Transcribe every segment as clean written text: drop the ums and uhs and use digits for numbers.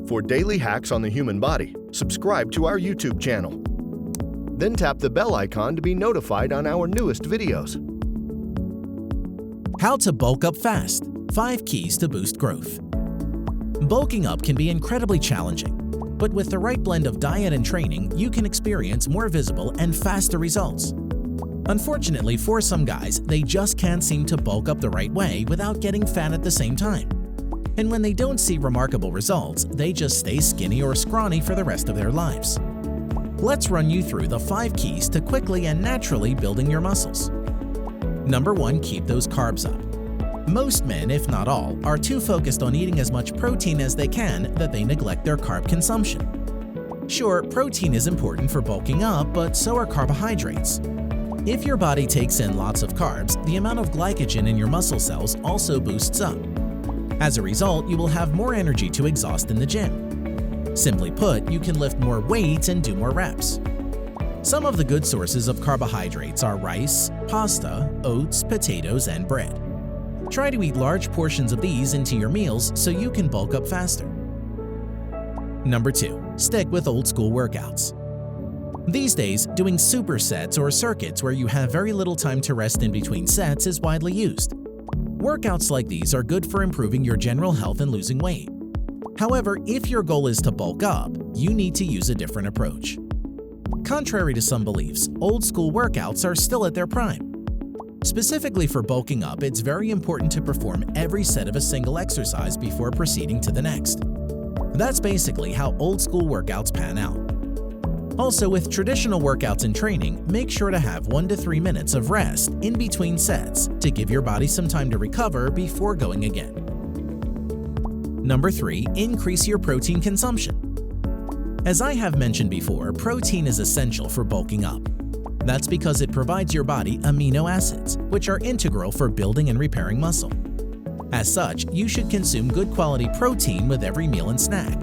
For daily hacks on the human body, subscribe to our YouTube channel. Then tap the bell icon to be notified on our newest videos. How to bulk up fast. 5 keys to boost growth. Bulking up can be incredibly challenging, but with the right blend of diet and training, you can experience more visible and faster results. Unfortunately, for some guys, they just can't seem to bulk up the right way without getting fat at the same time. And when they don't see remarkable results, they just stay skinny or scrawny for the rest of their lives. Let's run you through the 5 keys to quickly and naturally building your muscles. Number 1. Keep those carbs up. Most men, if not all, are too focused on eating as much protein as they can that they neglect their carb consumption. Sure, protein is important for bulking up, but so are carbohydrates. If your body takes in lots of carbs, the amount of glycogen in your muscle cells also boosts up. As a result, you will have more energy to exhaust in the gym. Simply put, you can lift more weight and do more reps. Some of the good sources of carbohydrates are rice, pasta, oats, potatoes, and bread. Try to eat large portions of these into your meals so you can bulk up faster. Number 2. Stick with old-school workouts. These days, doing supersets or circuits where you have very little time to rest in between sets is widely used. Workouts like these are good for improving your general health and losing weight. However, if your goal is to bulk up, you need to use a different approach. Contrary to some beliefs, old-school workouts are still at their prime. Specifically for bulking up, it's very important to perform every set of a single exercise before proceeding to the next. That's basically how old-school workouts pan out. Also, with traditional workouts and training, make sure to have 1 to 3 minutes of rest in between sets to give your body some time to recover before going again. Number 3. Increase your protein consumption. As I have mentioned before, protein is essential for bulking up. That's because it provides your body amino acids, which are integral for building and repairing muscle. As such, you should consume good quality protein with every meal and snack.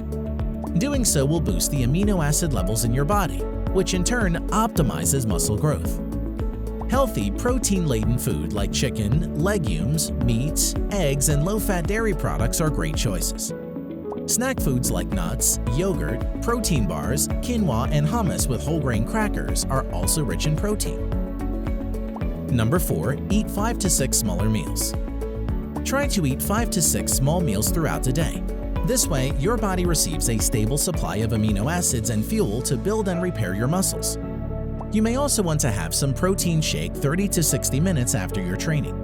Doing so will boost the amino acid levels in your body, which in turn optimizes muscle growth. Healthy, protein-laden food like chicken, legumes, meats, eggs, and low-fat dairy products are great choices. Snack foods like nuts, yogurt, protein bars, quinoa, and hummus with whole grain crackers are also rich in protein. Number 4. Eat 5 to 6 smaller meals. Try to eat 5 to 6 small meals throughout the day. This way, your body receives a stable supply of amino acids and fuel to build and repair your muscles. You may also want to have some protein shake 30 to 60 minutes after your training.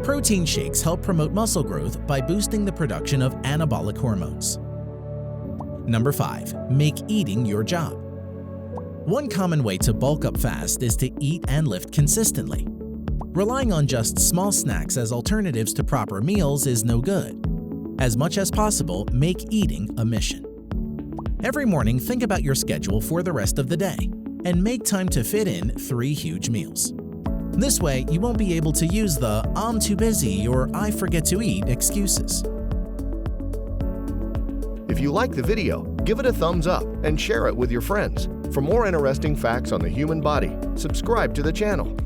Protein shakes help promote muscle growth by boosting the production of anabolic hormones. Number 5. Make eating your job. One common way to bulk up fast is to eat and lift consistently. Relying on just small snacks as alternatives to proper meals is no good. As much as possible, make eating a mission. Every morning, think about your schedule for the rest of the day and make time to fit in 3 huge meals. This way, you won't be able to use the "I'm too busy" or "I forget to eat" excuses. If you like the video, give it a thumbs up and share it with your friends. For more interesting facts on the human body, subscribe to the channel.